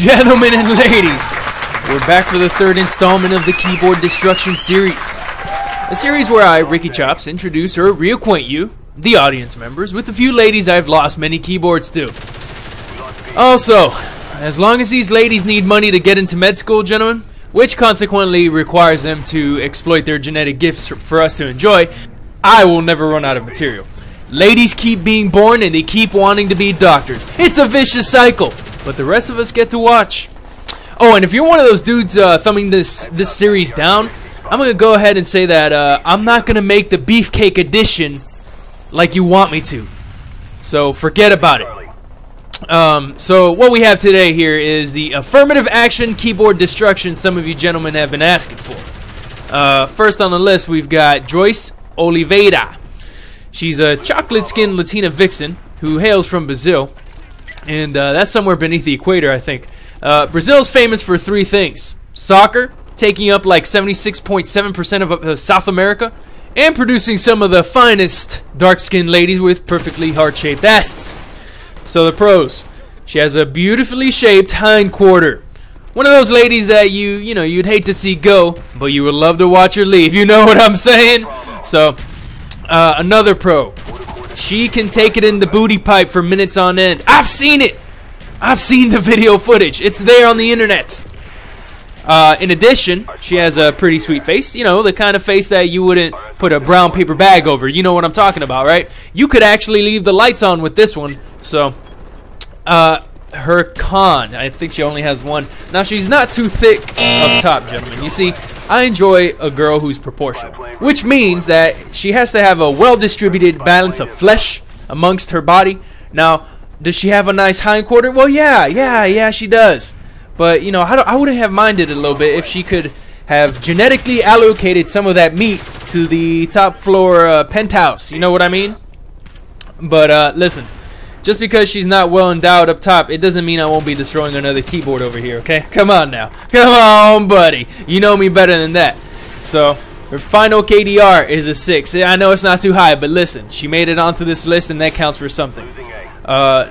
Gentlemen and ladies, we're back for the third installment of the Keyboard Destruction series. A series where I, Ricky Chops, introduce or reacquaint you, the audience members, with a few ladies I've lost many keyboards to. Also, as long as these ladies need money to get into med school, gentlemen, which consequently requires them to exploit their genetic gifts for us to enjoy, I will never run out of material. Ladies keep being born and they keep wanting to be doctors. It's a vicious cycle, but the rest of us get to watch. Oh, and if you're one of those dudes thumbing this series down, I'm going to go ahead and say that I'm not going to make the beefcake edition like you want me to. So forget about it. So what we have today here is the affirmative action keyboard destruction some of you gentlemen have been asking for. First on the list, we've got Joyce Oliveira. She's a chocolate-skinned Latina vixen who hails from Brazil, and that's somewhere beneath the equator, I think. Brazil's famous for three things: soccer, taking up like 76.7% of South America, and producing some of the finest dark-skinned ladies with perfectly heart-shaped asses. So the pros: she has a beautifully shaped hindquarter. One of those ladies that you'd hate to see go, but you would love to watch her leave. You know what I'm saying? So another pro: she can take it in the booty pipe for minutes on end. I've seen it. I've seen the video footage. It's there on the internet. In addition, she has a pretty sweet face. You know, the kind of face that you wouldn't put a brown paper bag over. You know what I'm talking about, right? You could actually leave the lights on with this one. So, her con, I think she only has one. Now, she's not too thick up top, gentlemen. You see, I enjoy a girl who's proportional, which means that she has to have a well-distributed balance of flesh amongst her body. Now, does she have a nice hindquarter? Well, yeah, she does. But, you know, I wouldn't have minded a little bit if she could have genetically allocated some of that meat to the top floor penthouse. You know what I mean? But, listen, just because she's not well endowed up top, it doesn't mean I won't be destroying another keyboard over here, okay? Come on now. Come on, buddy. You know me better than that. So, her final KDR is a 6. I know it's not too high, but listen, she made it onto this list, and that counts for something.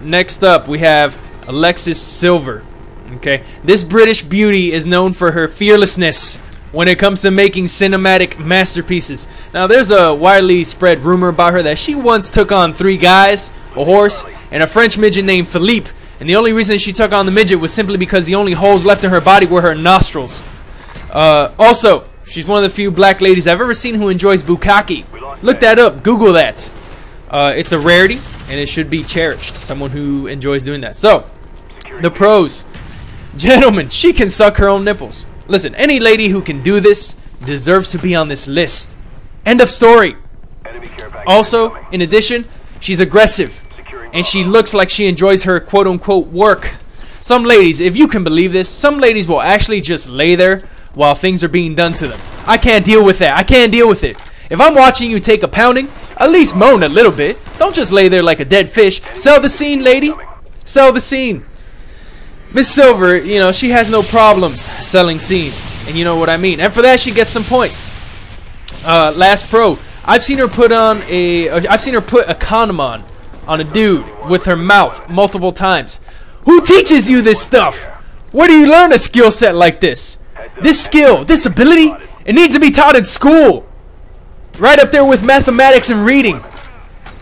Next up, we have Alexis Silver. Okay, this British beauty is known for her fearlessness when it comes to making cinematic masterpieces. Now, there's a widely spread rumor about her that she once took on 3 guys, a horse, and a French midget named Philippe. And the only reason she took on the midget was simply because the only holes left in her body were her nostrils. Also, she's one of the few black ladies I've ever seen who enjoys bukkake. Look that up. Google that. It's a rarity, and it should be cherished. Someone who enjoys doing that. So, the pros. Gentlemen, she can suck her own nipples. Listen, any lady who can do this deserves to be on this list. End of story. Also, in addition, she's aggressive, and she looks like she enjoys her quote-unquote work. Some ladies, if you can believe this, some ladies will actually just lay there while things are being done to them. I can't deal with that. I can't deal with it. If I'm watching you take a pounding, at least moan a little bit. Don't just lay there like a dead fish. Sell the scene, lady. Sell the scene. Miss Silver, you know, she has no problems selling scenes, and you know what I mean. And for that, she gets some points. Last pro, I've seen her put a condom on a dude with her mouth multiple times. Who teaches you this stuff? Where do you learn a skill set like this? This skill, this ability, it needs to be taught in school. Right up there with mathematics and reading.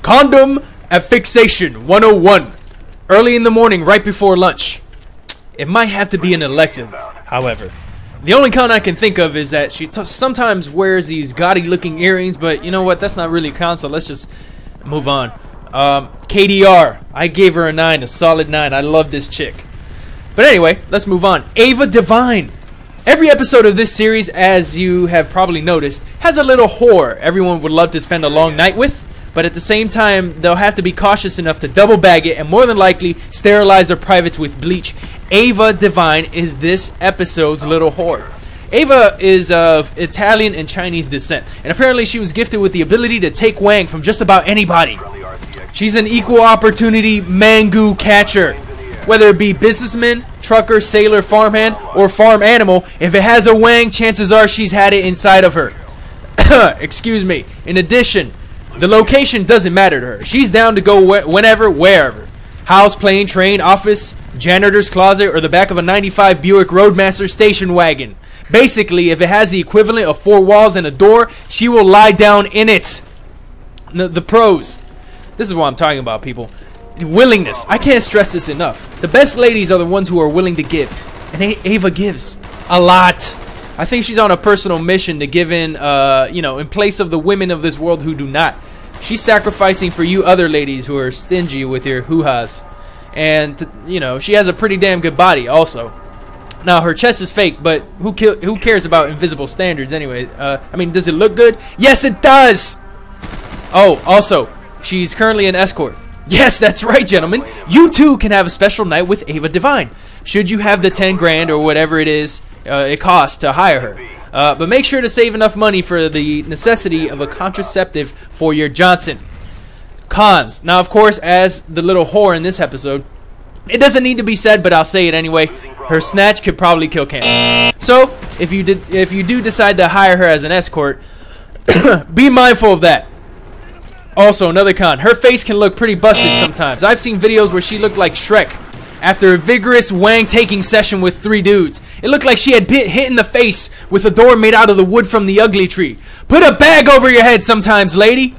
Condom affixation 101. Early in the morning, right before lunch. It might have to be an elective, however. The only con I can think of is that she sometimes wears these gaudy-looking earrings, but you know what? That's not really a con, so let's just move on. KDR. I gave her a 9, a solid 9. I love this chick. But anyway, let's move on. Ava Divine. Every episode of this series, as you have probably noticed, has a little whore everyone would love to spend a long night with. But at the same time, they'll have to be cautious enough to double bag it and more than likely sterilize their privates with bleach. Ava Divine is this episode's little whore. Ava is of Italian and Chinese descent, and apparently she was gifted with the ability to take wang from just about anybody. She's an equal opportunity mangu catcher. Whether it be businessman, trucker, sailor, farmhand, or farm animal, if it has a wang, chances are she's had it inside of her. Excuse me. In addition, the location doesn't matter to her. She's down to go whenever, wherever. house, plane, train, office, janitor's closet, or the back of a 95 Buick Roadmaster station wagon. Basically, if it has the equivalent of 4 walls and a door, she will lie down in it. The pros. This is what I'm talking about, people. Willingness. I can't stress this enough. The best ladies are the ones who are willing to give. And Ava gives a lot. I think she's on a personal mission to give in, you know, in place of the women of this world who do not. She's sacrificing for you other ladies who are stingy with your hoo-has. And, you know, she has a pretty damn good body also. Now, her chest is fake, but who cares about invisible standards anyway? I mean, does it look good? Yes, it does! Oh, also, she's currently an escort. Yes, that's right, gentlemen. You too can have a special night with Ava Divine. Should you have the 10 grand or whatever it is it costs to hire her. But make sure to save enough money for the necessity of a contraceptive for your Johnson. Cons. Now, of course, as the little whore in this episode, it doesn't need to be said, but I'll say it anyway. Her snatch could probably kill cancer. So, if you do decide to hire her as an escort, be mindful of that. Also, another con. Her face can look pretty busted sometimes. I've seen videos where she looked like Shrek after a vigorous wang-taking session with 3 dudes. It looked like she had been hit in the face with a door made out of the wood from the ugly tree. Put a bag over your head sometimes, lady.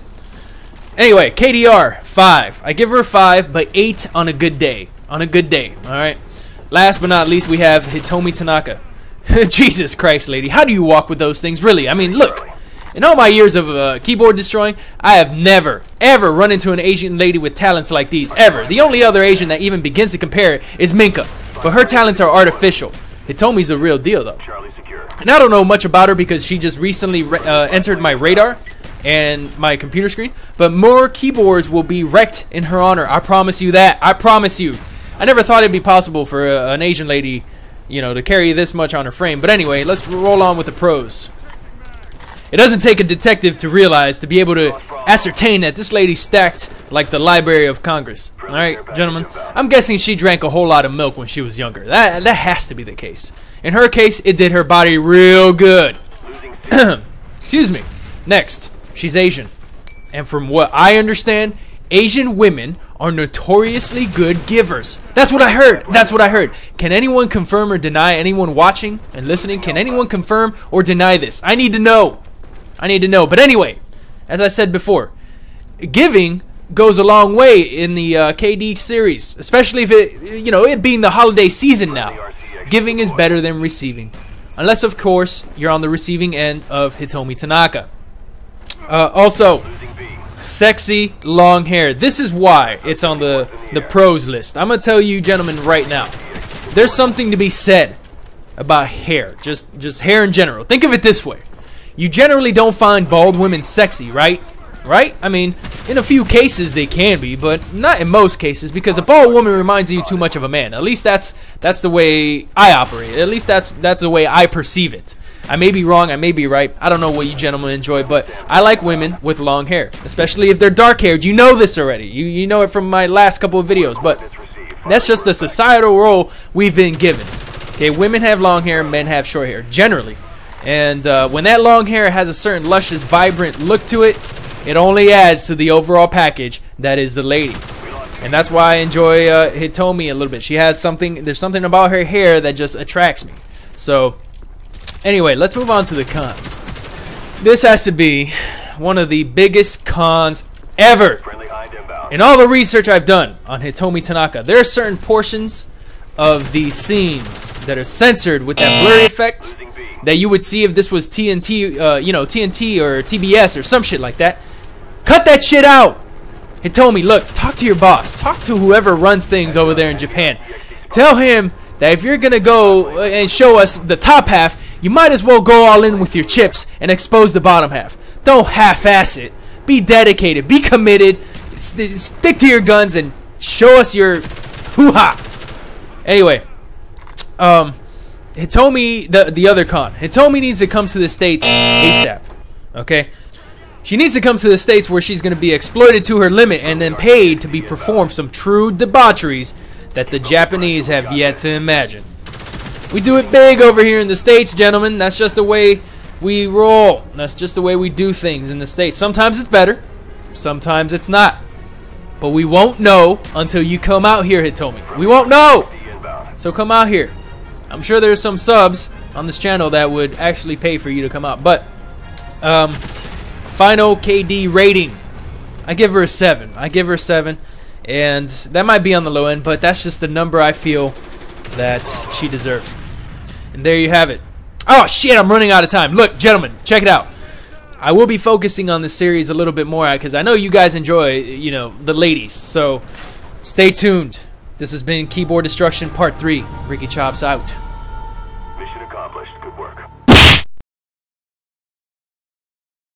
Anyway, KDR, 5. I give her 5, but 8 on a good day. On a good day, alright? Last but not least, we have Hitomi Tanaka. Jesus Christ, lady. How do you walk with those things? Really, I mean, look. In all my years of keyboard destroying, I have never, ever run into an Asian lady with talents like these, ever. The only other Asian that even begins to compare is Minka, but her talents are artificial. Hitomi's the real deal, though. And I don't know much about her because she just recently entered my radar and my computer screen, but more keyboards will be wrecked in her honor. I promise you that. I promise you. I never thought it'd be possible for an Asian lady, you know, to carry this much on her frame. But anyway, let's roll on with the pros. It doesn't take a detective to realize, to be able to ascertain that this lady's stacked like the Library of Congress. Alright, gentlemen, I'm guessing she drank a whole lot of milk when she was younger. That has to be the case. In her case, it did her body real good. Excuse me. Next, she's Asian. And from what I understand, Asian women are notoriously good givers. That's what I heard. That's what I heard. Can anyone confirm or deny? Anyone watching and listening, can anyone confirm or deny this? I need to know. I need to know. But anyway, as I said before, giving goes a long way in the KD series, especially if it being the holiday season now. Giving is better than receiving, unless of course you're on the receiving end of Hitomi Tanaka. Also, sexy long hair. This is why it's on the pros list. I'm gonna tell you, gentlemen, right now. There's something to be said about hair, just hair in general. Think of it this way. You generally don't find bald women sexy, right? Right? I mean, in a few cases they can be, but not in most cases, because a bald woman reminds you too much of a man. At least that's the way I operate. At least that's the way I perceive it. I may be wrong, I may be right. I don't know what you gentlemen enjoy, but I like women with long hair, especially if they're dark-haired. You know this already. You know it from my last couple of videos, but that's just the societal role we've been given. Okay, women have long hair, men have short hair, generally. And when that long hair has a certain luscious, vibrant look to it, it only adds to the overall package that is the lady. And that's why I enjoy Hitomi a little bit. She has something, there's something about her hair that just attracts me. So, anyway, let's move on to the cons. This has to be one of the biggest cons ever. In all the research I've done on Hitomi Tanaka, there are certain portions of the scenes that are censored with that blurry effect that you would see if this was TNT, TNT or TBS or some shit like that. Cut that shit out! Hitomi, look, talk to your boss. Talk to whoever runs things over there in Japan. Tell him that if you're gonna go and show us the top half, you might as well go all in with your chips and expose the bottom half. Don't half-ass it. Be dedicated. Be committed. Stick to your guns and show us your hoo-ha. Anyway, Hitomi, the other con. Hitomi needs to come to the States ASAP. Okay? She needs to come to the States where she's going to be exploited to her limit and then paid to be performed some true debaucheries that the Japanese have yet to imagine. We do it big over here in the States, gentlemen. That's just the way we roll. That's just the way we do things in the States. Sometimes it's better. Sometimes it's not. But we won't know until you come out here, Hitomi. We won't know! So come out here. I'm sure there's some subs on this channel that would actually pay for you to come out. But, final KD rating. I give her a 7. I give her a 7. And that might be on the low end, but that's just the number I feel that she deserves. And there you have it. Oh, shit, I'm running out of time. Look, gentlemen, check it out. I will be focusing on this series a little bit more because I know you guys enjoy, you know, the ladies. So stay tuned. This has been Keyboard Destruction Part 3. Ricky Chops out.